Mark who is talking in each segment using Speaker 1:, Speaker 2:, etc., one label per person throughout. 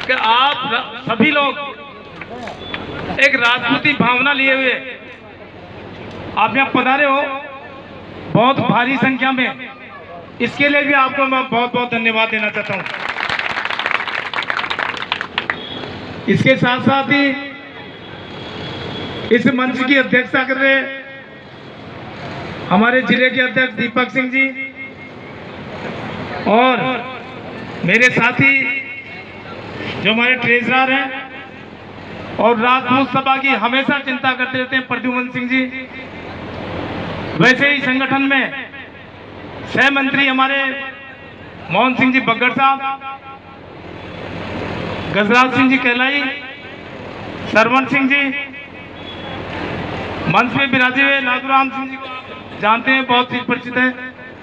Speaker 1: कि आप सभी लोग एक राजपूती भावना लिए हुए आप यहाँ पधारे हो बहुत भारी संख्या में, इसके लिए भी आपको मैं बहुत बहुत धन्यवाद देना चाहता हूँ। इसके साथ साथ ही इस मंच की अध्यक्षता कर रहे हमारे जिले के अध्यक्ष दीपक सिंह जी और मेरे साथी जो हमारे ट्रेजरर हैं और राजपूत सभा की हमेशा चिंता करते रहते हैं प्रद्युमन सिंह जी। वैसे ही संगठन में सह मंत्री हमारे मोहन सिंह जी बग्गड़ साहब, गजराज सिंह जी कहलाई, सरवण सिंह जी, मंच में विराजे हुए लादूराम सिंह जी को जानते हैं, बहुत ही परिचित है,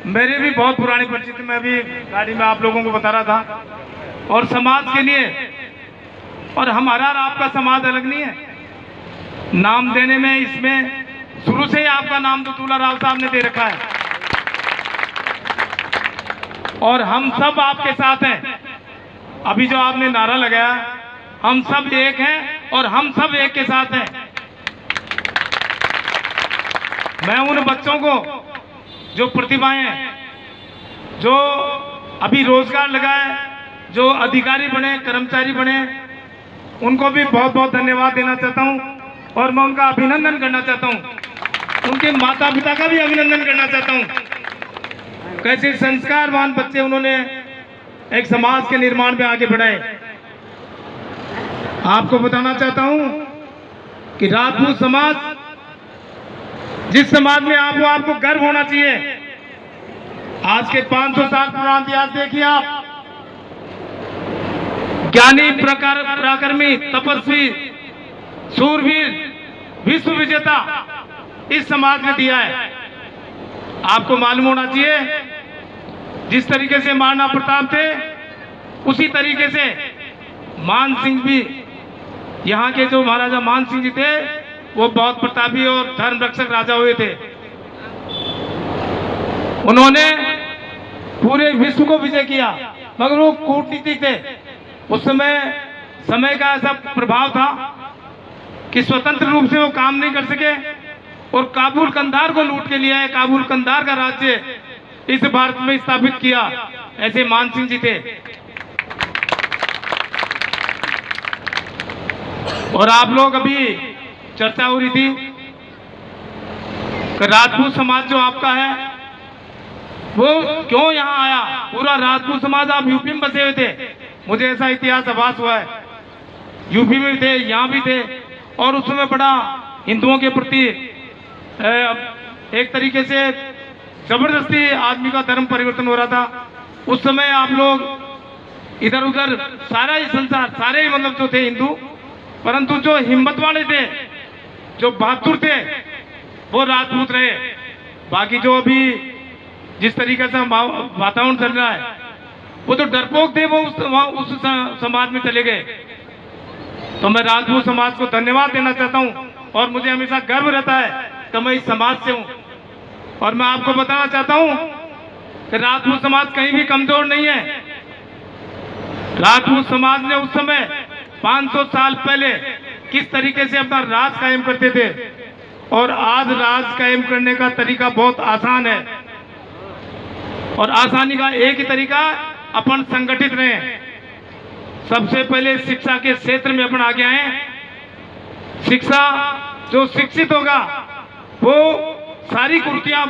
Speaker 1: मेरे भी बहुत पुराने परिचित, मैं भी गाड़ी में आप लोगों को बता रहा था। और समाज के लिए, और हमारा और आपका समाज अलग नहीं है, नाम देने में इसमें शुरू से ही आपका नाम तो दूल्हा राव साहब ने दे रखा है और हम सब आपके साथ हैं। अभी जो आपने नारा लगाया, हम सब एक हैं और हम सब एक के साथ हैं। मैं उन बच्चों को जो प्रतिभाएं हैं, जो अभी रोजगार लगाए, जो अधिकारी बने, कर्मचारी बने, उनको भी बहुत बहुत धन्यवाद देना चाहता हूं और मैं उनका अभिनंदन करना चाहता हूं। उनके माता पिता का भी अभिनंदन करना चाहता हूं। कैसे संस्कारवान बच्चे उन्होंने एक समाज के निर्माण में आगे बढ़ाए। आपको बताना चाहता हूं कि राजपूत समाज, जिस समाज में आपको गर्व होना चाहिए। आज के 500 साल पुराना इतिहास देखिए आप, ज्ञानी, पराक्रमी, तपस्वी, सूरवीर, विश्व विजेता इस समाज ने दिया है। आपको मालूम होना चाहिए, जिस तरीके से महाराणा प्रताप थे, उसी तरीके से मान सिंह भी, यहाँ के जो महाराजा मान सिंह जी थे, वो बहुत प्रतापी और धर्म रक्षक राजा हुए थे। उन्होंने पूरे विश्व को विजय किया, मगर वो कूटनीतिक थे। उस समय का ऐसा प्रभाव था कि स्वतंत्र रूप से वो काम नहीं कर सके और काबुल कंधार को लूट के लिया है। काबुल कंधार का राज्य इस भारत में स्थापित किया, ऐसे मान सिंह जी थे। और आप लोग अभी चर्चा हो रही थी कि राजपूत समाज जो आपका है वो क्यों यहाँ आया। पूरा राजपूत समाज, आप यूपी में बसे हुए थे, मुझे ऐसा इतिहास आभास हुआ है। यूपी में भी थे, यहाँ भी थे, और उस समय बड़ा हिंदुओं के प्रति एक तरीके से जबरदस्ती आदमी का धर्म परिवर्तन हो रहा था। उस समय आप लोग इधर उधर, सारा ही संसार, सारे ही मतलब जो थे हिंदू, परंतु जो हिम्मत वाले थे, जो बहादुर थे, वो राजपूत रहे। बाकी जो अभी जिस तरीके से वातावरण चल रहा है, वो तो डरपोक थे, वो उस समाज में चले गए। तो मैं राजपूत समाज को धन्यवाद देना चाहता हूं और मुझे हमेशा गर्व रहता है कि मैं इस समाज से हूं। और मैं आपको बताना चाहता हूं कि राजपूत समाज कहीं भी कमजोर नहीं है। राजपूत समाज ने उस समय 500 साल पहले किस तरीके से अपना राज कायम करते थे, और आज राज कायम करने का तरीका बहुत आसान है। और आसानी का एक ही तरीका, अपन संगठित रहें। सबसे पहले शिक्षा के क्षेत्र में अपन आगे आए। शिक्षा, जो शिक्षित होगा वो सारी कुरीतियां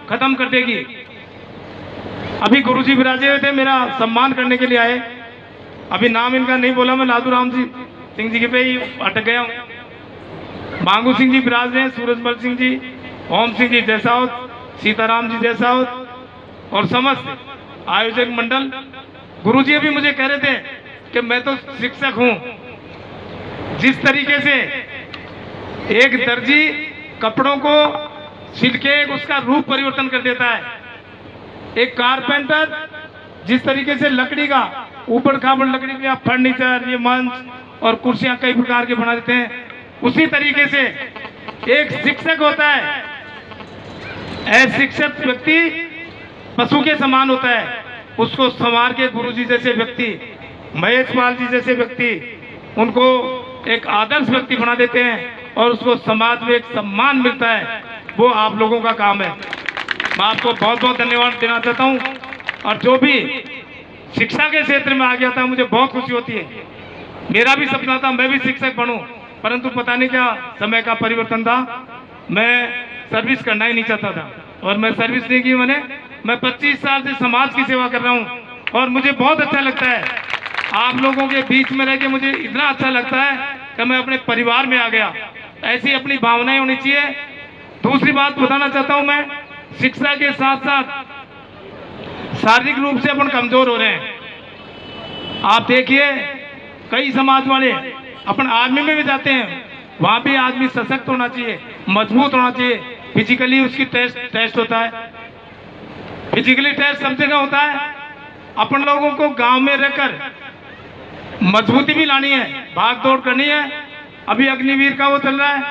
Speaker 1: खत्म कर देगी। अभी गुरुजी विराजे हुए थे, मेरा सम्मान करने के लिए आए। अभी नाम इनका नहीं बोला मैं, लादूराम सिंह जी के पे ही अटक गया हूँ। मांगू सिंह जी विराज हैं, सूरजमल सिंह जी, ओम सिंह जी जैसावत, सीताराम जी जैसावत और समस्त आयोजक मंडल। गुरुजी अभी मुझे कह रहे थे कि मैं तो शिक्षक हूं। जिस तरीके से एक दर्जी कपड़ों को सिल के उसका रूप परिवर्तन कर देता है, एक कारपेंटर जिस तरीके से लकड़ी का ऊपर खाबड़ लकड़ी का फर्नीचर, ये मंच और कुर्सियां कई प्रकार के बना देते हैं, उसी तरीके से एक शिक्षक होता है। शिक्षक व्यक्ति पशु के समान होता है, उसको संवार के गुरुजी जैसे व्यक्ति महेश पाल जी जैसे व्यक्ति उनको एक आदर्श व्यक्ति बना देते हैं और उसको समाज में एक सम्मान मिलता है, वो आप लोगों का काम है। मैं आपको बहुत बहुत धन्यवाद देना चाहता हूँ। और जो भी शिक्षा के क्षेत्र में आ गया था, मुझे बहुत खुशी होती है। मेरा भी सपना था मैं भी शिक्षक बनूं, परंतु पता नहीं क्या समय का परिवर्तन था, मैं सर्विस करना ही नहीं चाहता था और मैं सर्विस नहीं की। मैं 25 साल से समाज की सेवा कर रहा हूं और मुझे बहुत अच्छा लगता है। आप लोगों के बीच में रह के मुझे इतना अच्छा लगता है कि मैं अपने परिवार में आ गया। ऐसी अपनी भावनाएं होनी चाहिए। दूसरी बात बताना चाहता हूं, मैं शिक्षा के साथ साथ शारीरिक रूप से अपन कमजोर हो रहे हैं। आप देखिए कई समाज वाले अपन आर्मी में भी जाते हैं, वहां भी आदमी सशक्त होना चाहिए, मजबूत होना चाहिए। फिजिकली उसकी टेस्ट होता है, फिजिकली टेस्ट सब जगह होता है। अपन लोगों को गांव में रहकर मजबूती भी लानी है, भाग दौड़ करनी है। अभी अग्निवीर का वो चल रहा है,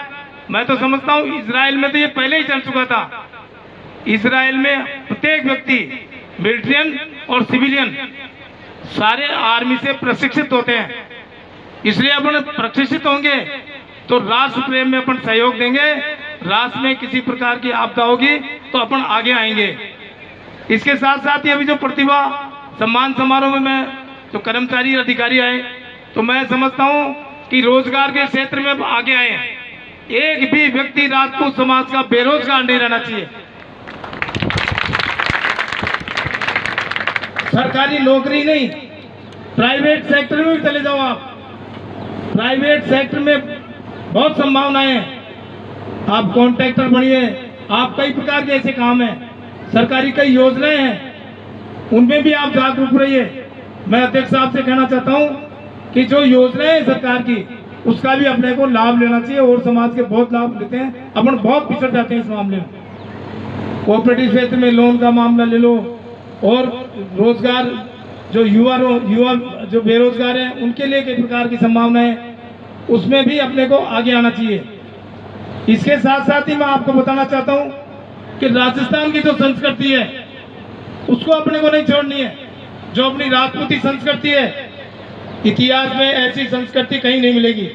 Speaker 1: मैं तो समझता हूँ इजराइल में तो ये पहले ही चल चुका था। इजराइल में प्रत्येक व्यक्ति मिलिट्रियन और सिविलियन सारे आर्मी से प्रशिक्षित होते हैं। इसलिए अपन प्रशिक्षित होंगे तो राष्ट्र प्रेम में अपन सहयोग देंगे। राष्ट्र में किसी प्रकार की आपदा होगी तो अपन आगे आएंगे। इसके साथ साथ ही अभी जो प्रतिभा सम्मान समारोह में जो कर्मचारी अधिकारी आए, तो मैं समझता हूं कि रोजगार के क्षेत्र में आगे आए। एक भी व्यक्ति राजपूत समाज का बेरोजगार नहीं रहना चाहिए। सरकारी नौकरी नहीं, प्राइवेट सेक्टर में भी चले जाओ आप। प्राइवेट सेक्टर में बहुत संभावनाएं हैं। आप कॉन्ट्रैक्टर बनिए, आप कई प्रकार के ऐसे काम हैं, सरकारी कई योजनाएं हैं, उनमें भी आप जागरूक रहिए। मैं अध्यक्ष साहब से कहना चाहता हूं कि जो योजनाएं हैं सरकार की, उसका भी अपने को लाभ लेना चाहिए। और समाज के बहुत लाभ लेते हैं, अपन बहुत पिछड़ जाते हैं इस मामले में। कोऑपरेटिव क्षेत्र में लोन का मामला ले लो, और रोजगार जो युवा जो बेरोजगार हैं उनके लिए कई प्रकार की संभावनाएं, उसमें भी अपने को आगे आना चाहिए। इसके साथ साथ ही मैं आपको बताना चाहता हूं कि राजस्थान की जो संस्कृति है उसको अपने को नहीं छोड़नी है। जो अपनी राजपूती संस्कृति है, इतिहास में ऐसी संस्कृति कहीं नहीं मिलेगी।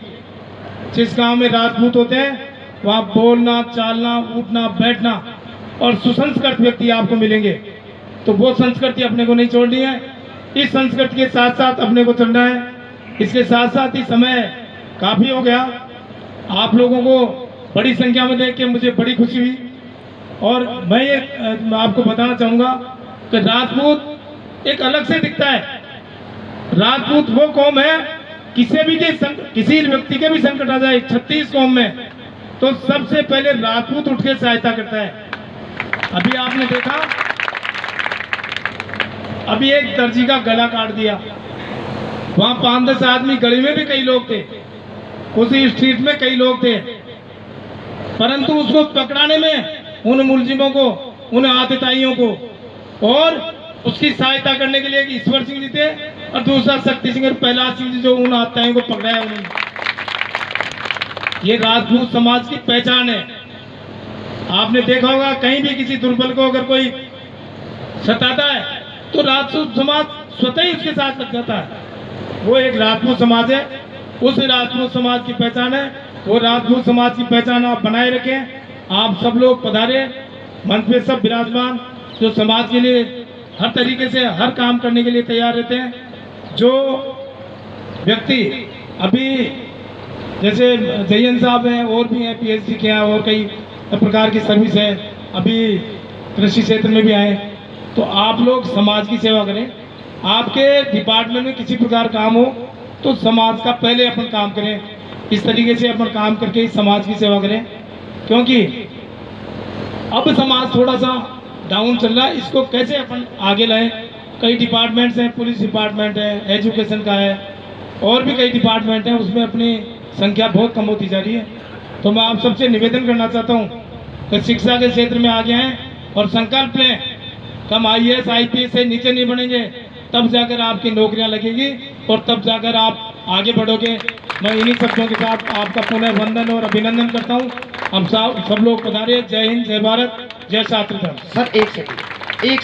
Speaker 1: जिस गांव में राजपूत होते हैं वहां बोलना, चालना, उठना, बैठना और सुसंस्कृत व्यक्ति आपको मिलेंगे। तो वो संस्कृति अपने को नहीं छोड़नी है। इस संस्कृति के साथ साथ अपने को चलना है। इसके साथ साथ ही समय काफी हो गया, आप लोगों को बड़ी संख्या में देख के मुझे बड़ी खुशी हुई। और मैं ये आपको बताना चाहूंगा कि राजपूत एक अलग से दिखता है। राजपूत वो कौम है, किसी व्यक्ति के भी संकट आ जाए 36 कौम में, तो सबसे पहले राजपूत उठ के सहायता करता है। अभी आपने देखा, अभी एक दर्जी का गला काट दिया, वहां 5-10 आदमी, गली में भी कई लोग थे, उसी स्ट्रीट में कई लोग थे, परंतु उसको पकड़ाने में उन मुलजिमों को, उन आतताइयों को और उसकी सहायता करने के लिए एक ईश्वर सिंह जी थे और दूसरा शक्ति सिंह और प्रहलाद सिंह जी, जो उन आतताइयों को पकड़ाया उन्होंने। ये राजपूत समाज की पहचान है। आपने देखा होगा कहीं भी किसी दुर्बल को अगर कोई सताता है तो राजपूत समाज स्वतः ही उसके साथ लग जाता है। वो एक राजपूत समाज है, उस राजपूत समाज की पहचान है। वो राजपूत समाज की पहचान आप बनाए रखें। आप सब लोग पधारे, मंच पे सब विराजमान, जो समाज के लिए हर तरीके से हर काम करने के लिए तैयार रहते हैं। जो व्यक्ति अभी जैसे जयन साहब हैं, और भी हैं, पीएचडी के हैं, और कई प्रकार की सर्विस है, अभी कृषि क्षेत्र में भी आए, तो आप लोग समाज की सेवा करें। आपके डिपार्टमेंट में किसी प्रकार काम हो तो समाज का पहले अपन काम करें। इस तरीके से अपन काम करके इस समाज की सेवा करें, क्योंकि अब समाज थोड़ा सा डाउन चल रहा है। इसको कैसे अपन आगे लाएं। कई डिपार्टमेंट्स हैं, पुलिस डिपार्टमेंट है, एजुकेशन का है, और भी कई डिपार्टमेंट हैं, उसमें अपनी संख्या बहुत कम होती जा रही है। तो मैं आप सबसे निवेदन करना चाहता हूँ कि शिक्षा के क्षेत्र में आगे आएँ और संकल्प लें। हम IAS IPS से नीचे नहीं बढ़ेंगे, तब जाकर आपकी नौकरियां लगेगी और तब जाकर आप आगे बढ़ोगे। मैं इन्हीं शब्दों के साथ आपका पुनः वंदन और अभिनंदन करता हूं। हम सब लोग पधारे। जय हिंद, जय भारत, जय छात्र धर्म।
Speaker 2: सर एक सेकंड, एक